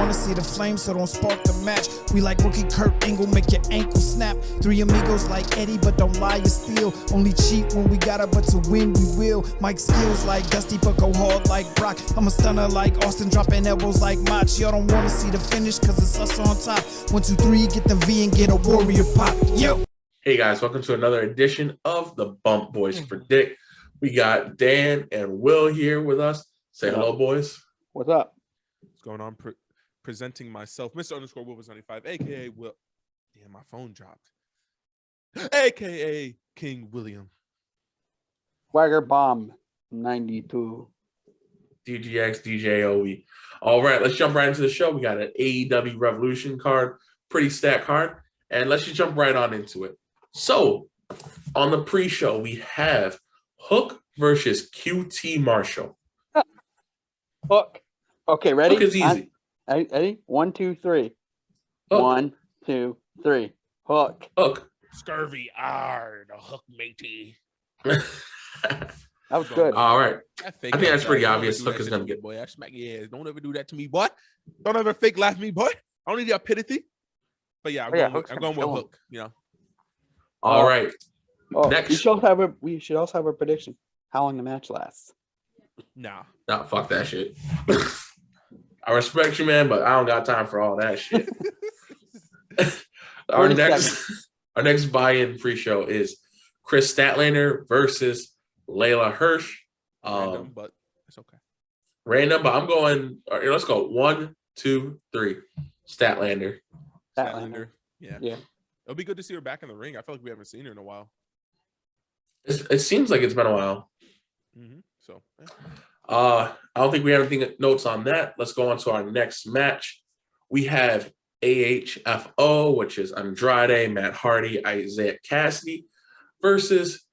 wanna see the flame, so don't spark the match. We like rookie Kurt Angle, make your ankle snap. Three amigos like Eddie, but don't lie, you steal. Only cheat when we gotta, but to win we will. Mike skills like Dusty, but go hard like Brock. I'm a stunner like Austin, dropping elbows like Mach. Y'all don't wanna see the finish, cause it's us on top. 1, 2, 3, get the V and get a warrior pop. Yo! Hey guys, welcome to another edition of the Bump Boys Predict. We got Dan and Will here with us. Say hello, boys. What's up? What's going on? Presenting myself, Mr. _ Wilbur 95, aka Will. Damn, my phone dropped. AKA King William. Swagger Bomb 92. DGX DJOE. All right, let's jump right into the show. We got an AEW Revolution card, pretty stacked card, and let's just jump right on into it. So, on the pre-show, we have Hook versus QT Marshall. Hook. Okay, ready? Hook is easy. Ready? 1, 2, 3. Hook. 1, 2, 3. Hook. Hook. Scurvy R, the Hook matey. That was good. All right. I think that's pretty obvious. Hook is gonna get. Boy, I smack your ass. Don't ever do that to me, boy. Don't ever fake laugh me, boy. I don't need your pity. But yeah, I'm going with Hook. You know. All right. Oh, Next. we should also have a prediction. How long the match lasts? Nah. Nah, fuck that shit. I respect you, man, but I don't got time for all that shit. Our next buy-in pre-show is Chris Statlander versus Layla Hirsch. Random, but it's okay. Random, but I'm going. All right, let's go. 1, 2, 3. Statlander. Statlander. Yeah. Yeah. It'll be good to see her back in the ring. I feel like we haven't seen her in a while. It seems like it's been a while. Mm-hmm. So, yeah. I don't think we have anything notes on that. Let's go on to our next match. We have AHFO, which is Andrade, Matt Hardy, Isaiah Cassidy versus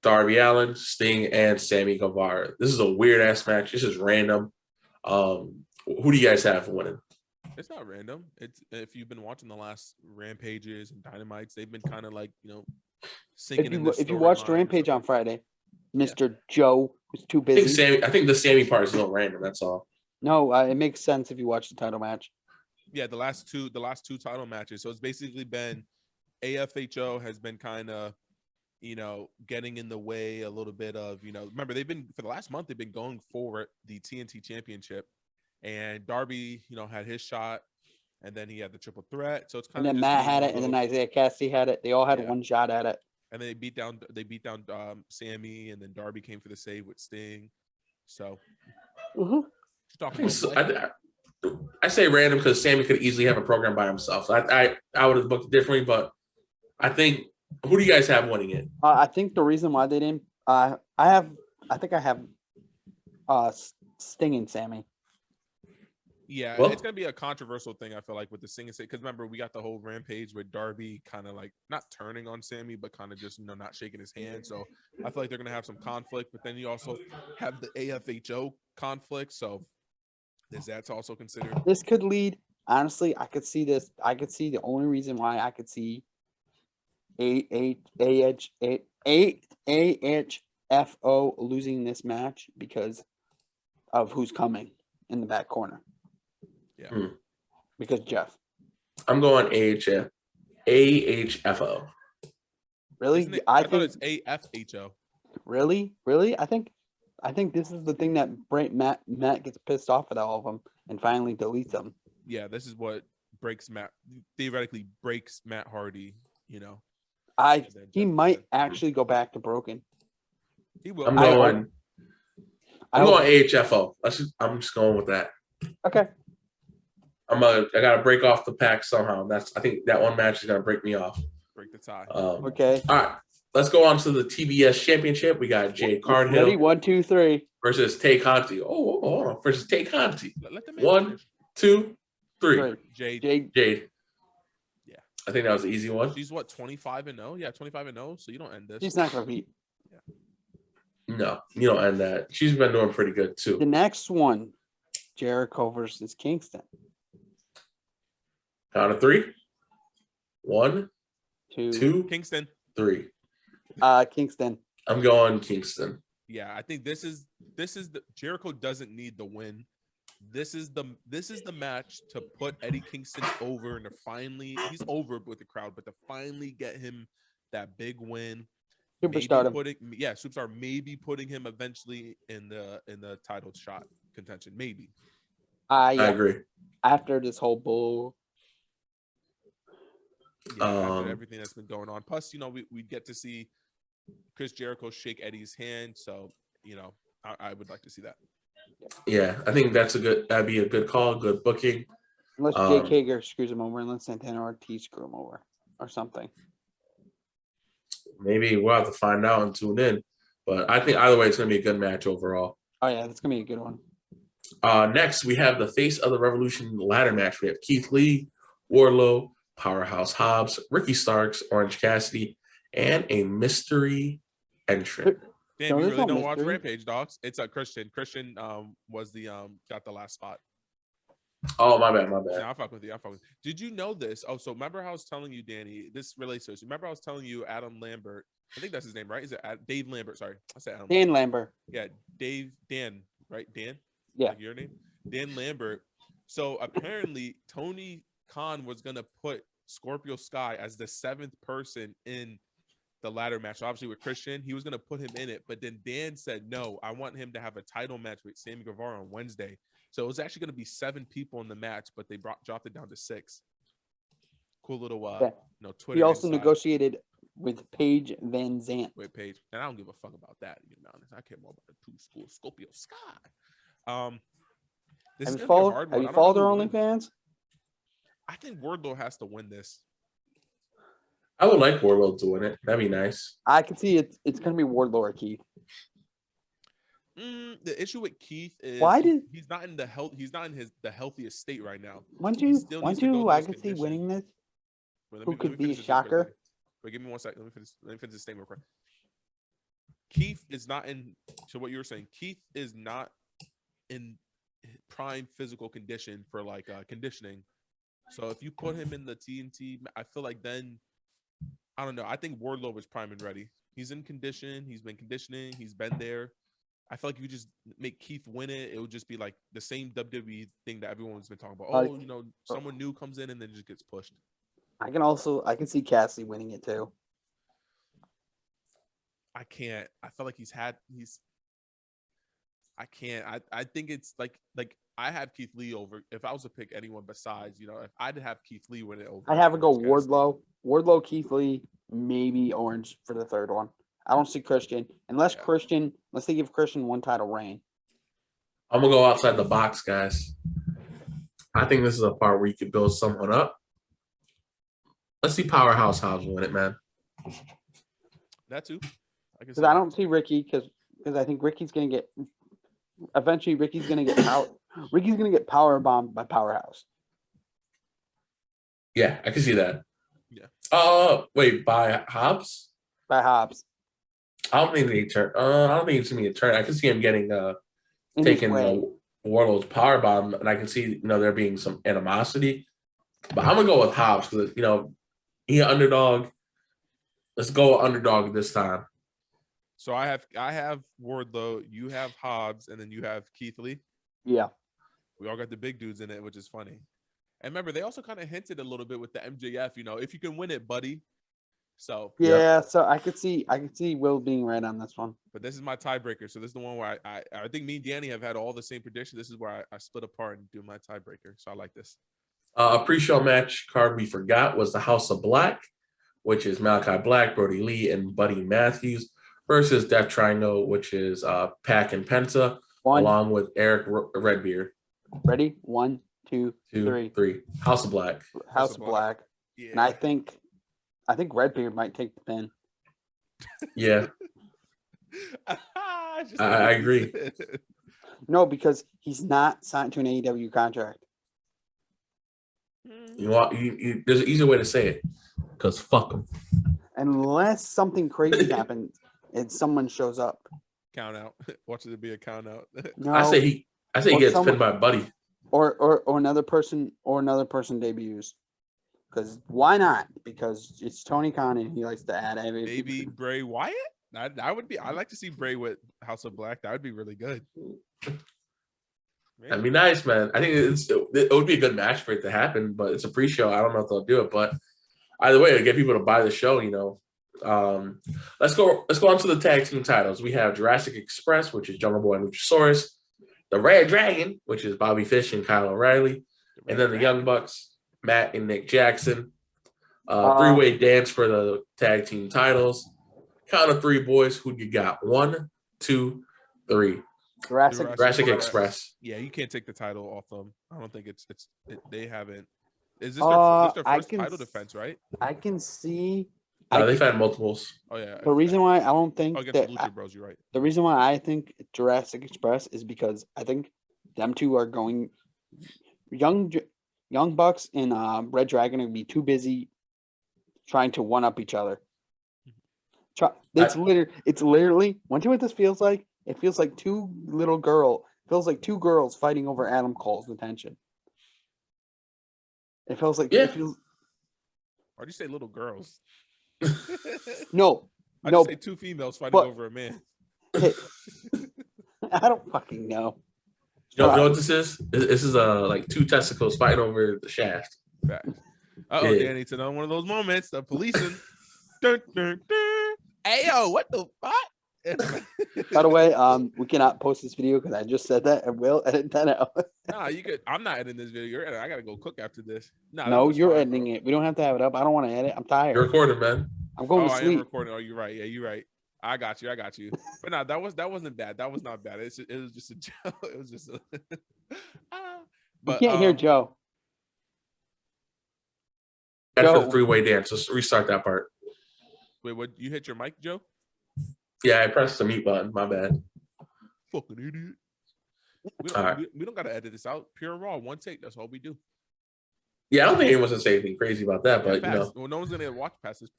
Darby Allin, Sting, and Sammy Guevara. This is a weird ass match. This is random. Who do you guys have winning? It's not random. It's if you've been watching the last Rampages and Dynamites, they've been kind of like, singing. If you watched Rampage on Friday, Mr. Joe was too busy. I think the Sammy part is a little random. That's all. No, it makes sense if you watch the title match. Yeah, the last two title matches. So it's basically been AFHO has been kind of, getting in the way a little bit of, remember they've been for the last month they've been going for the TNT Championship, and Darby, had his shot, and then he had the triple threat. So it's kind of. And then Matt had it, and then Isaiah Cassidy had it. They all had one shot at it. And then they beat down Sammy, and then Darby came for the save with Sting. So. I say random because Sammy could easily have a program by himself. I would have booked it differently, but I think who do you guys have winning it? I think the reason why they didn't. I think I have Sting and Sammy. Yeah, well, it's gonna be a controversial thing. I feel like with the Sting and Sammy, because remember we got the whole Rampage with Darby kind of like not turning on Sammy, but kind of just not shaking his hand. So I feel like they're gonna have some conflict. But then you also have the AFHO conflict. So is that to also consider? This could lead. Honestly, I could see this. I could see the only reason why I could see AHFO losing this match because of who's coming in the back corner. Yeah. Because Jeff. I'm going AHFO. Really? I thought it's AFHO. Really? I think this is the thing that Matt gets pissed off at all of them and finally deletes them. Yeah, this is what theoretically breaks Matt Hardy, He might actually go back to broken. He will. I'm going AHFO. I'm just going with that. Okay. I gotta break off the pack somehow. I think that one match is gonna break me off. Break the tie. Okay. All right. Let's go on to the TBS Championship. We got Jade Cargill. Ready? 1, 2, 3. Versus Tay Conti. Hold on. Versus Tay Conti. 1, 2, 3. Jade. Yeah. I think that was the easy one. She's what, 25-0? Yeah, 25-0. So you don't end this. She's not gonna beat. Yeah. No, you don't end that. She's been doing pretty good too. The next one, Jericho versus Kingston. Count of 3. 1, 2, Kingston. 3. Kingston. I'm going Kingston. Yeah, I think this is the Jericho doesn't need the win This is the match to put Eddie Kingston over and to finally he's over with the crowd, but to finally get him that big win. Superstar. Superstar. Maybe putting him eventually in the title shot contention. Maybe. I agree. After this whole bull. Yeah, after everything that's been going on. Plus, we get to see Chris Jericho shake Eddie's hand. So, I would like to see that. Yeah, I think that'd be a good call, good booking. Unless Jake Hager screws him over, unless Santana Ortiz screw him over or something. Maybe we'll have to find out and tune in. But I think either way, it's going to be a good match overall. Oh, yeah, it's going to be a good one. Next, we have the Face of the Revolution ladder match. We have Keith Lee, Wardlow, Powerhouse Hobbs, Ricky Starks, Orange Cassidy, and a mystery entrant. Damn, you really don't watch Rampage, dogs. It's a Christian. Christian was the got the last spot. Oh, my bad. Yeah, I'll fuck with you. Did you know this? Oh, so remember how I was telling you, Danny, this relates to us. Remember I was telling you Adam Lambert. I think that's his name, right? Is it Dave Lambert? Sorry. I said Adam. Dan Lambert. Yeah, Dan, right? Dan? Yeah. Like your name? Dan Lambert. So apparently Tony Khan was going to put Scorpio Sky as the 7th person in the ladder match. So obviously with Christian, he was going to put him in it. But then Dan said, no, I want him to have a title match with Sammy Guevara on Wednesday. So it was actually going to be 7 people in the match, but they dropped it down to 6. Cool little, Twitter. He also inside. negotiated with Paige Van Zant. Wait, Paige. And I don't give a fuck about that, to be honest. I care more about the 2 schools, Scorpio Sky. Have you followed her OnlyFans? I think Wardlow has to win this. I would like Wardlow to win it. That'd be nice. I can see it's going to be Wardlow or Keith. The issue with Keith is he's not in the healthiest state right now. One, two, I can see winning this. Who could be a shocker? Wait, give me 1 second. Let me finish this statement real quick. Keith is not in. So what you were saying, Keith is not in prime physical condition for conditioning. So if you put him in the TNT, I feel like then I don't know. I think Wardlow is prime and ready. He's in condition. He's been conditioning. He's been there. I feel like if you just make Keith win it, it would just be like the same WWE thing that everyone's been talking about. Someone new comes in and then just gets pushed. I can see Cassidy winning it too. I can't. I feel like I can't. I think it's like I have Keith Lee over. If I was to pick anyone besides, if I'd have Keith Lee win it over. I'd have it go Wardlow, Keith Lee, maybe Orange for the third one. I don't see Christian unless they give Christian 1 title reign. I'm gonna go outside the box, guys. I think this is a part where you could build someone up. Let's see Powerhouse Hobbs win it, man. That too. Because I don't see Ricky because I think Ricky's gonna get power bombed by Powerhouse. Yeah, I can see that. Yeah. Wait, by Hobbs? By Hobbs. I don't think they turn. I don't think it's gonna be a turn. I can see him getting taking Wardlow's power bomb, and I can see there being some animosity. But I'm gonna go with Hobbs because he an underdog. Let's go underdog this time. So I have Wardlow, you have Hobbs, and then you have Keith Lee. Yeah. We all got the big dudes in it, which is funny. And remember, they also kind of hinted a little bit with the MJF, if you can win it, buddy. So yeah, so I could see Will being right on this one. But this is my tiebreaker. So this is the one where I think me and Danny have had all the same predictions. This is where I split apart and do my tiebreaker. So I like this. A pre-show match card we forgot was the House of Black, which is Malachi Black, Brody Lee, and Buddy Matthews versus Death Triangle, which is Pac and Penta, along with Eric Redbeard. Ready? 1, 2, 3. House of Black. House of Black. Yeah. And I think Redbeard might take the pin. Yeah. I agree. No, because he's not signed to an AEW contract. There's an easier way to say it. Because fuck him. Unless something crazy happens and someone shows up. Count out. Watch it be a count out. No, I say he gets pinned by Buddy. Or another person debuts. Because why not? Because it's Tony Khan and he likes to add everything. Maybe Bray Wyatt? I'd like to see Bray with House of Black. That would be really good. That'd be nice, man. I think it would be a good match for it to happen, but it's a pre-show. I don't know if they'll do it, but either way, to get people to buy the show, let's go on to the tag team titles. We have Jurassic Express, which is Jungle Boy and Luchasaurus, the Red Dragon, which is Bobby Fish and Kyle O'Reilly, and then the Young Bucks, Matt and Nick Jackson. Three-way dance for the tag team titles. Count of three, boys. Who you got? 1, 2, 3. Jurassic Express. Yeah, you can't take the title off them. I don't think they haven't. Is this their first title defense, right? I can see. They've had multiples. Oh yeah. The reason why I don't think against the Lucha Bros, you're right. The reason why I think Jurassic Express is because I think them two are going. Young Bucks and Red Dragon are gonna be too busy trying to one up each other. It's literally. Want to know what this feels like? It feels like two girls fighting over Adam Cole's attention. It feels like Why'd you say little girls? No. I just say two females fighting over a man. I don't fucking know. You know what this is? This is like two testicles fighting over the shaft. Danny, to know one of those moments, the policing. Dun, dun, dun. Hey yo, what the fuck? By the way, we cannot post this video because I just said that and will edit that out. Nah, you could. I'm not editing this video. I gotta go cook after this. No, you're editing it. We don't have to have it up. I don't want to edit. I'm tired. You're recording, man. I'm going to sleep. I am recording. Oh, you're right. Yeah, you're right. I got you. But no, that wasn't bad. That was not bad. It was just a joke. It was just a. But, you can't hear Joe. That's the three-way dance. Let's restart that part. Wait, what? You hit your mic, Joe? Yeah, I pressed the mute button. My bad. Fucking idiot. We don't gotta edit this out. Pure raw, one take. That's all we do. Yeah, I don't think anyone's gonna say anything crazy about that, but well, no one's gonna watch past this.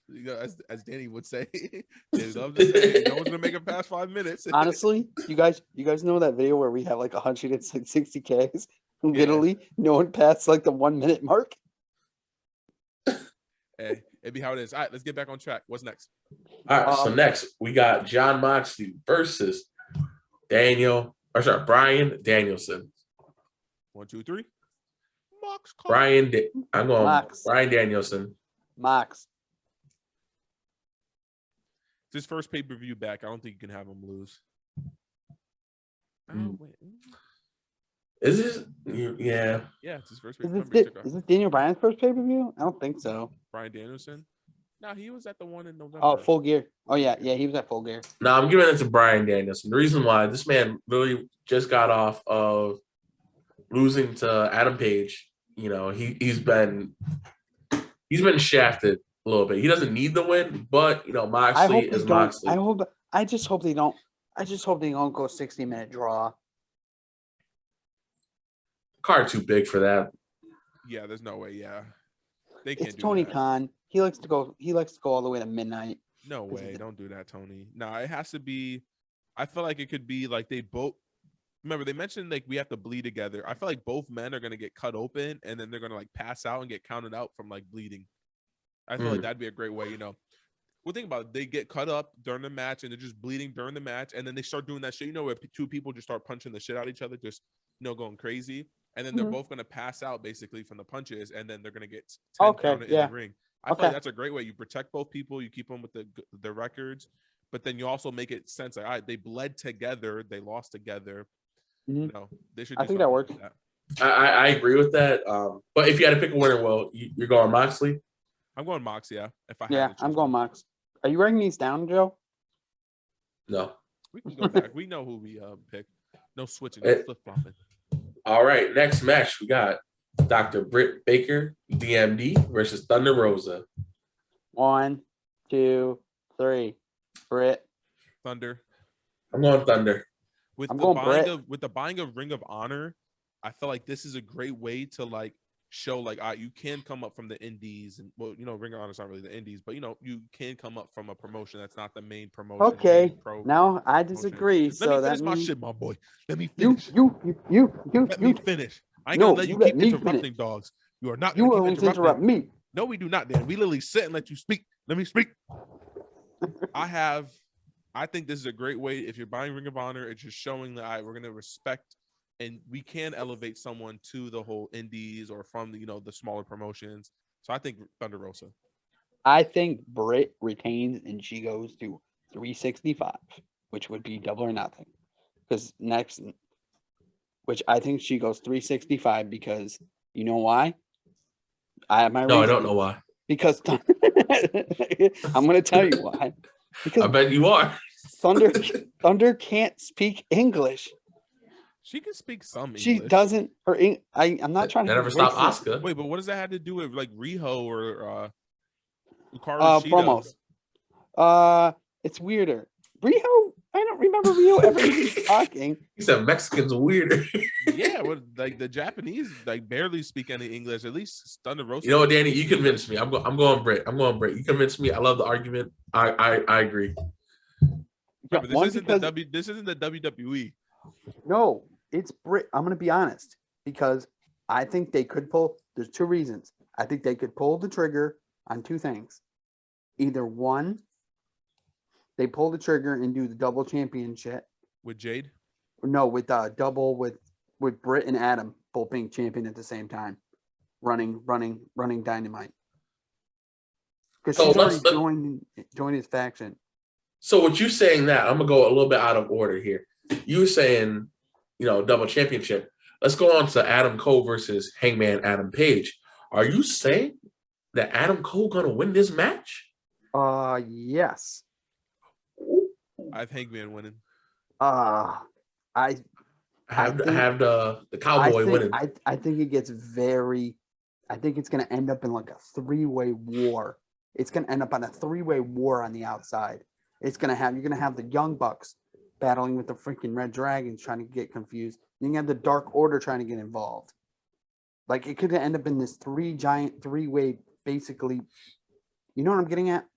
As Danny would say, they love to say, no one's gonna make it past 5 minutes. Honestly, you guys know that video where we have like 160Ks? Literally, no one passed like the 1 minute mark. Hey, it'd be how it is. All right, let's get back on track. What's next? All right, so next we got Jon Moxley versus Bryan Danielson. 1, 2, 3. Mox. I'm going Mox. Bryan Danielson. Mox. It's his first pay-per-view back. I don't think you can have him lose. Oh, wait. Is this? Yeah. Yeah, it's his first pay-per-view. Is this Daniel Bryan's first pay-per-view? I don't think so. Bryan Danielson? No, he was at the one in November. Oh, Full Gear. Oh, yeah, he was at Full Gear. No, I'm giving it to Bryan Danielson. The reason why, this man really just got off of losing to Adam Page. He's been shafted a little bit. He doesn't need the win, but Moxley is Moxley. I just hope they don't go 60-minute draw. Card too big for that. Yeah, there's no way. Yeah, they can't. It's Tony Khan. He likes to go all the way to midnight. No way! Don't do that, Tony. No, it has to be. I feel like it could be like they both. Remember, they mentioned like we have to bleed together. I feel like both men are gonna get cut open, and then they're gonna like pass out and get counted out from like bleeding. I feel like that'd be a great way. Well, think about it. They get cut up during the match, and they're just bleeding during the match, and then they start doing that shit. Where two people just start punching the shit out of each other, just going crazy, and then they're both gonna pass out basically from the punches, and then they're gonna get 10 counted in the ring. I feel like that's a great way. You protect both people. You keep them with the records, but then you also make it sense like, all right, they bled together, they lost together. They should. I think that works. Like I agree with that. But if you had to pick a winner, you're going Moxley. I'm going Mox. Yeah. I'm going Mox. Are you writing these down, Joe? No. We can go back. We know who we pick. No switching. No flip flopping. All right. Next match we got Dr. Britt Baker, DMD versus Thunder Rosa. 1, 2, 3. Britt. Thunder. I'm going Thunder. With the buying of Ring of Honor, I feel like this is a great way to like show like you can come up from the indies, and Ring of Honor is not really the indies, but you can come up from a promotion that's not the main promotion. Okay, now I disagree. Let me finish my shit, my boy. Let me finish. Let me finish. I ain't gonna let you keep interrupting, dogs. You are not going to interrupt me. No, we do not, Dan. We literally sit and let you speak. Let me speak. I think this is a great way. If you're buying Ring of Honor, it's just showing that we're going to respect and we can elevate someone to the whole indies or from the smaller promotions. So I think Thunder Rosa. I think Britt retains and she goes to 365, which would be double or nothing. Because which I think she goes 365 because you know why? I have my No, I reason. don't know why. Because I'm going to tell you why. Because I bet you are. Thunder can't speak English. She can speak some English. She doesn't. I'm not trying to. They never stopped Oscar. Wait, but what does that have to do with like Riho or Hikaru Shida? Promos. It's weirder. Riho, I don't remember Riho ever even talking. He said Mexicans are weirder. Yeah, well, like the Japanese like barely speak any English. At least Thunder Rosa. You know what, Danny? You convinced me. I'm going Britt. You convinced me. I love the argument. I agree. Remember, this isn't the WWE. No, it's Britt. I'm going to be honest because I think they could pull. There's two reasons. I think they could pull the trigger on two things. Either one, they pull the trigger and do the double championship with Jade. No, with double with Britt and Adam both being champion at the same time, running Dynamite. Because she's already joined his faction. So what you saying that I'm gonna go a little bit out of order here. You were saying, double championship. Let's go on to Adam Cole versus Hangman Adam Page. Are you saying that Adam Cole gonna win this match? Yes. I have Hangman winning. I have the Cowboy winning. I think it gets I think it's gonna end up in like a three-way war. It's gonna end up on a three-way war on the outside. You're gonna have the Young Bucks battling with the freaking Red Dragons trying to get confused. You can have the Dark Order trying to get involved. Like it could end up in this three-way, basically. You know what I'm getting at?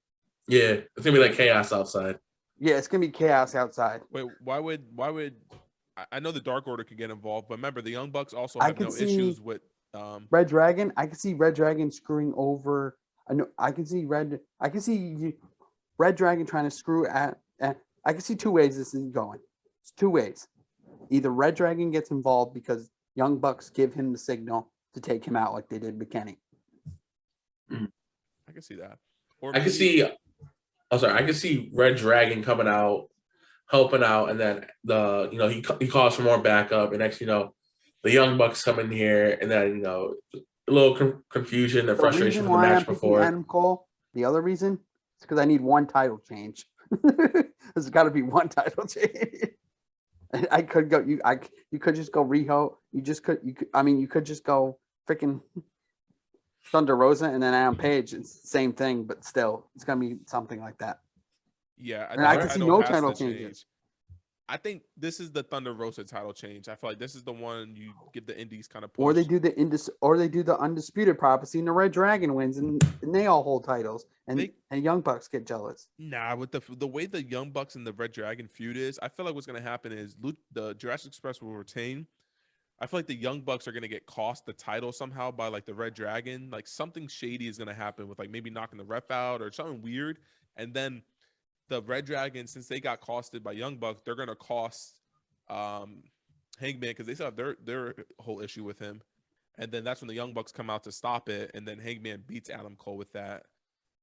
Yeah, it's gonna be like chaos outside. Yeah, it's gonna be chaos outside. Wait, why would I know the Dark Order could get involved, but remember the Young Bucks also have no issues with Red Dragon. I can see Red Dragon screwing over. I can see Red Dragon trying to screw at. I can see two ways this is going. It's two ways. Either Red Dragon gets involved because Young Bucks give him the signal to take him out like they did with Kenny. I can see that. Or I can see Red Dragon coming out, helping out, and then he calls for more backup, and next the Young Bucks come in here, and then a little confusion and frustration from the match before. Adam Cole. The other reason is because I need one title change. There's got to be one title change. I could go. You could just go Riho. You could just go freaking Thunder Rosa and then Adam Page. It's the same thing, but still, it's gonna be something like that. Yeah, I can see no title changes. I think this is the Thunder Rosa title change. I feel like this is the one you give the Indies kind of push. Or they do the Undisputed Prophecy and the Red Dragon wins and they all hold titles and Young Bucks get jealous. Nah, with the way the Young Bucks and the Red Dragon feud is, I feel like what's gonna happen is the Jurassic Express will retain. I feel like the Young Bucks are gonna get cost the title somehow by like the Red Dragon. Like something shady is gonna happen with like maybe knocking the ref out or something weird, and then the Red Dragon, since they got costed by Young Bucks, they're gonna cost Hangman because they still have their whole issue with him. And then that's when the Young Bucks come out to stop it, and then Hangman beats Adam Cole with that.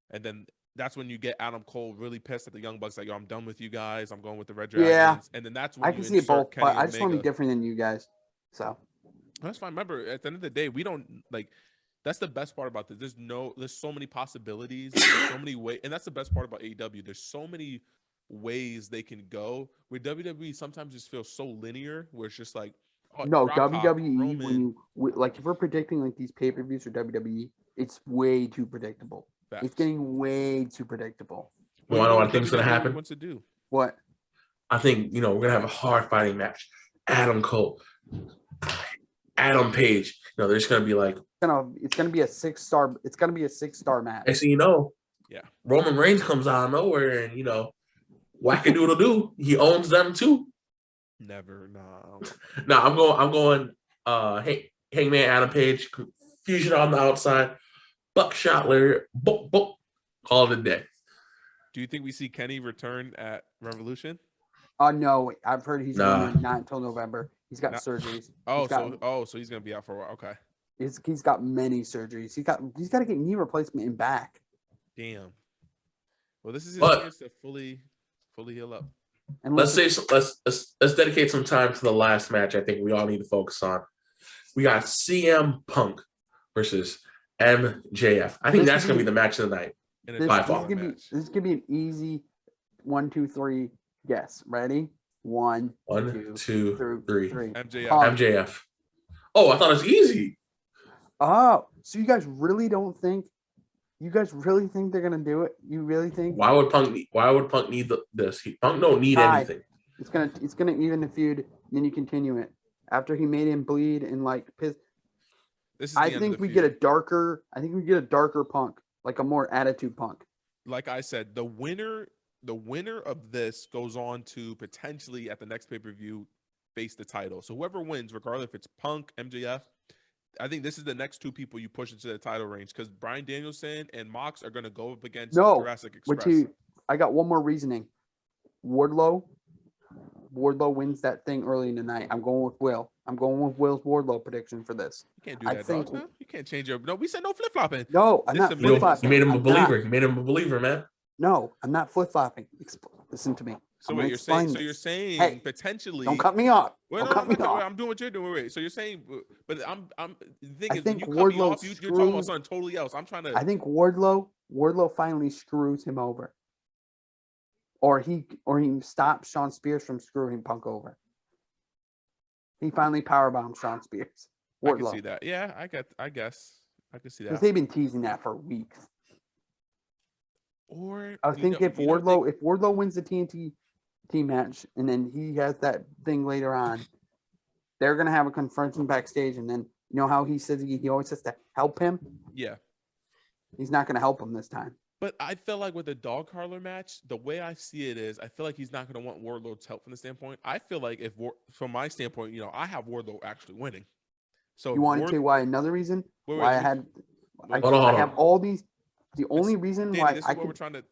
And then that's when you get Adam Cole really pissed at the Young Bucks, like, yo, I'm done with you guys. I'm going with the Red Dragons. Yeah. And then that's when I can see it both, but I just want to be different than you guys. So that's fine. Remember, at the end of the day, we don't like. That's the best part about this. There's so many possibilities, so many ways, and that's the best part about AEW. There's so many ways they can go. Where WWE sometimes just feels so linear, where it's just like, no, WWE. Like if we're predicting like these pay-per-views for WWE, it's way too predictable. Facts. It's getting way too predictable. Well, I know what I think is going to happen. Wants to do what? I think we're going to have a hard fighting match. Adam Cole, Adam Page. They're just going to be like. It's gonna be a 6-star. It's gonna be a 6-star match. And yeah. Roman Reigns comes out of nowhere, and wackadoodle do. He owns them too. Never, no. No, I'm going. Hangman Adam Page, confusion on the outside, buckshot Larry, book, call it a day. Do you think we see Kenny return at Revolution? No, I've heard he's not until November. He's got surgeries. So he's gonna be out for a while. Okay. He's got many surgeries. He's got to get knee replacement and back. Damn. Well, this is his But- chance to fully heal up. And Let's dedicate some time to the last match. I think we all need to focus on. We got CM Punk versus MJF. I think that's gonna be the match of the night. By far. this is gonna be an easy 1, 2, 3 guess. Ready? 1, 1, 2, 3. MJF. Punk. MJF. Oh, I thought it was easy. Oh, so you guys really think they're gonna do it? You really think? Why would Punk need this? Punk don't need anything. It's gonna even the feud. And then you continue it after he made him bleed and like piss. This is I think we get a darker Punk, like a more attitude Punk. Like I said, the winner of this goes on to potentially at the next pay-per-view face the title. So whoever wins, regardless if it's Punk, MJF, I think this is the next two people you push into the title range because Bryan Danielson and Mox are going to go up against Jurassic Express. I got one more reasoning. Wardlow wins that thing early in the night. I'm going with Will. I'm going with Will's Wardlow prediction for this. You can't do that, dogs, man. You can't change your. No, we said no flip flopping. No, I'm not flip flopping. You made him a believer. You made him a believer, man. No, I'm not flip flopping. Listen to me. So what you're saying? So you're saying hey, potentially. Don't cut me off. Well, don't cut me off. I'm doing what you're doing. Wait. So you're saying, but I'm. The thing is, think when you cut me Wardlow off, you're talking about something totally else. I'm trying to. I think Wardlow finally screws him over, or he stops Sean Spears from screwing Punk over. He finally powerbombed Sean Spears. Wardlow. I can see that. Yeah, I guess I can see that. Because they've been teasing that for weeks. Or I think if Wardlow wins the TNT team match and then he has that thing later on, they're gonna have a confrontation backstage, and then you know how he says he always has to help him. Yeah, he's not gonna help him this time. But I feel like with the dog parlor match, the way I see it is, I feel like he's not going to want Wardlow's help from the standpoint. I feel like from my standpoint, I have Wardlow actually winning. So you want to tell why another reason why I have all these. The only reason Danny, why this is what we're trying to.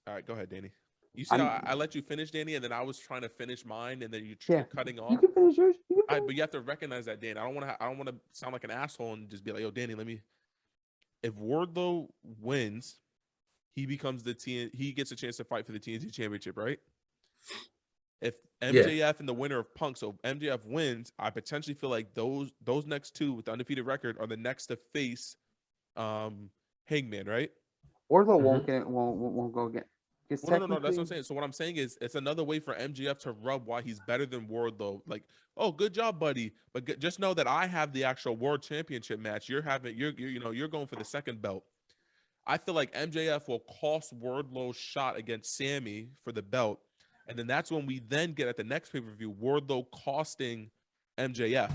All right, go ahead, Danny. You see how I let you finish, Danny, and then I was trying to finish mine, and then you're cutting off. You can finish yours. But you have to recognize that, Danny. I don't want to sound like an asshole and just be like, "Yo, Danny, If Wardlow wins, he becomes he gets a chance to fight for the TNT Championship, right? If MJF and the winner of Punk, so MJF wins, I potentially feel like those next two with the undefeated record are the next to face Hangman, right? Wardlow won't go get. No, that's what I'm saying. So what I'm saying is it's another way for MJF to rub why he's better than Wardlow. Like, oh, good job, buddy. But just know that I have the actual World Championship match. You're going for the second belt. I feel like MJF will cost Wardlow's shot against Sammy for the belt. And then that's when we then get at the next pay-per-view, Wardlow costing MJF.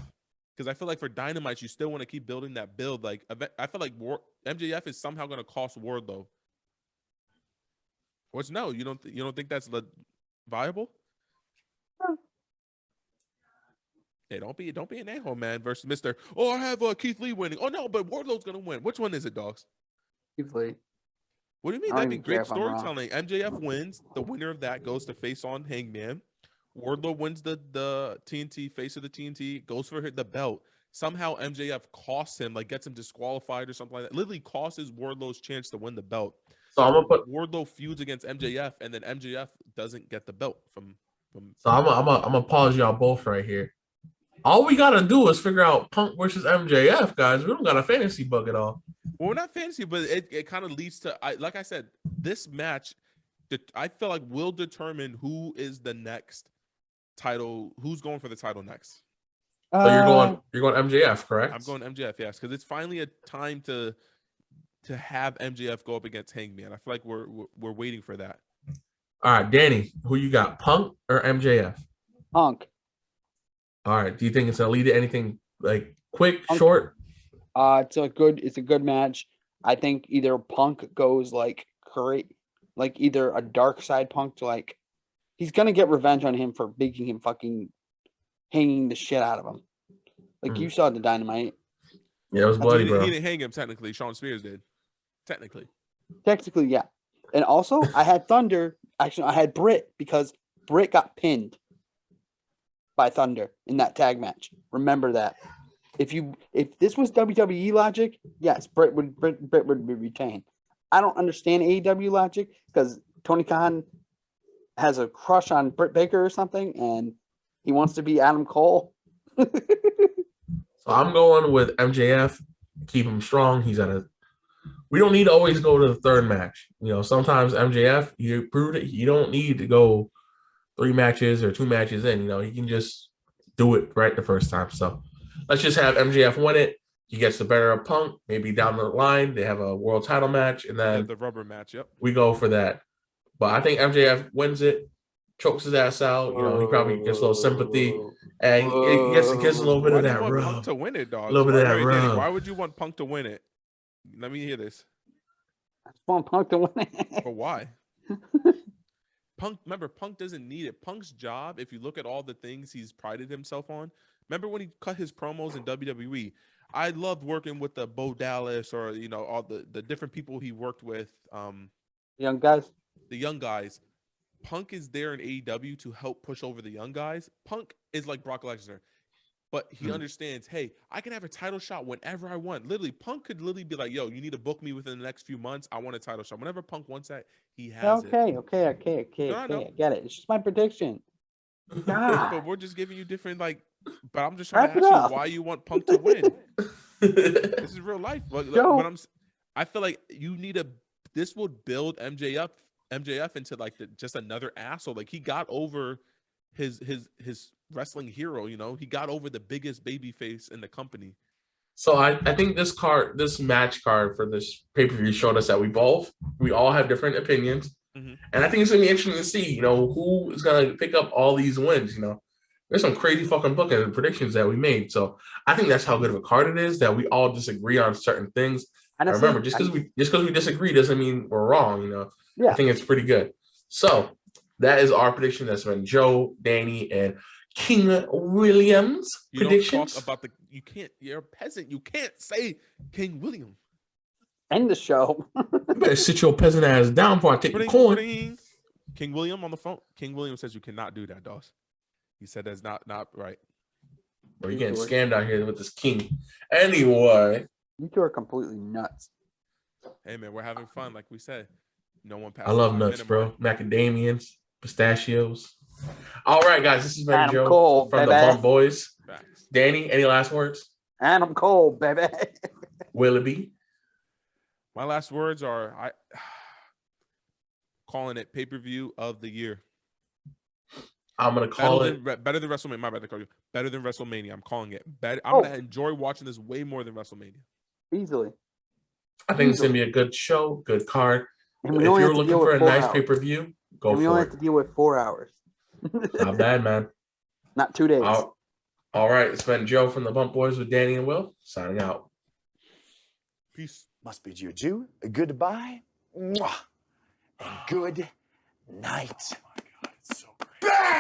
Because I feel like for Dynamite, you still want to keep building that build. Like, I feel like MJF is somehow going to cost Wardlow. What's no? You don't think that's viable? No. Hey, don't be an a-hole, man. Versus Mr. Oh, I have Keith Lee winning. Oh no, but Wardlow's going to win. Which one is it, dogs? Keith Lee. What do you mean? That'd be great storytelling. MJF wins. The winner of that goes to face on Hangman. Wardlow wins the TNT, face of the TNT, goes for the belt. Somehow MJF costs him, like gets him disqualified or something like that. Literally costs Wardlow's chance to win the belt. So I'm gonna put Wardlow feuds against MJF, and then MJF doesn't get the belt from. So I'm gonna pause y'all both right here. All we gotta do is figure out Punk versus MJF, guys. We don't got a fantasy book at all. Well, we're not fantasy, but it kind of leads to, like I said, this match, I feel like will determine who is the next title, who's going for the title next. So you're going MJF, correct? I'm going MJF, yes, because it's finally a time to have MJF go up against Hangman. I feel like we're waiting for that. All right, Danny, who you got, Punk or MJF? Punk. All right. Do you think it's gonna lead to anything like quick, Punk. short? It's a good match. I think either Punk goes like either a dark side Punk to like he's gonna get revenge on him for making him fucking hanging the shit out of him. Like you saw the Dynamite. Yeah, it was bloody, bro. He didn't hang him technically. Sean Spears did. Technically, yeah. And also I had Thunder. Actually, I had Britt because Britt got pinned. by Thunder in that tag match. Remember that. If this was WWE logic, yes, Britt would be retained. I don't understand AEW logic because Tony Khan has a crush on Britt Baker or something, and he wants to be Adam Cole. So I'm going with MJF. Keep him strong. We don't need to always go to the third match. Sometimes MJF, you proved it. You don't need to go 3 matches or 2 matches in. He can just do it right the first time. So let's just have MJF win it. He gets the better of Punk. Maybe down the line they have a world title match, and then the rubber match. Yep. We go for that. But I think MJF wins it, chokes his ass out. He probably gets a little sympathy, and he gets a little bit Why of do you that want rub. Punk to win it, dog? A little bit of that rub. Why would you want Punk to win it? Let me hear this. I just want Punk to win it. But why? Punk doesn't need it. Punk's job, if you look at all the things he's prided himself on, remember when he cut his promos in WWE? I loved working with the Bo Dallas or all the different people he worked with. Young guys. The young guys. Punk is there in AEW to help push over the young guys. Punk is like Brock Lesnar, but he understands, hey, I can have a title shot whenever I want. Literally, Punk could literally be like, yo, you need to book me within the next few months. I want a title shot. Whenever Punk wants that, he has it. Okay. No, I know. I get it. It's just my prediction. But we're just giving you different, but I'm just trying Wrap to it ask up. you why you want Punk to win. This is real life. But I feel like this will build MJF into just another asshole. Like he got over his wrestling hero, he got over the biggest baby face in the company. So I think this match card for this pay-per-view showed us that we all have different opinions. Mm-hmm. And I think it's gonna be interesting to see, who is gonna pick up all these wins. There's some crazy fucking booking and predictions that we made. So I think that's how good of a card it is that we all disagree on certain things. Honestly, remember, just because we disagree doesn't mean we're wrong. Yeah. I think it's pretty good. So that is our prediction. That's been Joe, Danny, and King Williams predictions. Don't talk about you're a peasant. You can't say King William. End the show. You better sit your peasant ass down before I take the coin. King William on the phone. King William says you cannot do that, Dawes. He said that's not right. Or you're getting scammed out here with this king. Anyway. You two are completely nuts. Hey, man, we're having fun, like we said. No one passes. I love nuts, bro. Macadamians, pistachios. All right, guys. This has been Adam Joe Cole, from baby. the Bump Boys. Facts. Danny, any last words? Adam Cole, baby. Willoughby. My last words are calling it pay-per-view of the year. I'm gonna call it better than WrestleMania. My bad to call you. Better than WrestleMania. I'm calling it better. I'm gonna enjoy watching this way more than WrestleMania. Easily. I think it's gonna be a good show, good card. And If you're looking for a nice pay-per-view, go for it. We only have to deal with 4 hours. Not bad, man. Not 2 days. All right, it's been Joe from the Bump Boys with Danny and Will signing out. Peace. Must bid you adieu, a goodbye, mwah, and good night. Oh my God, it's so great. Bang!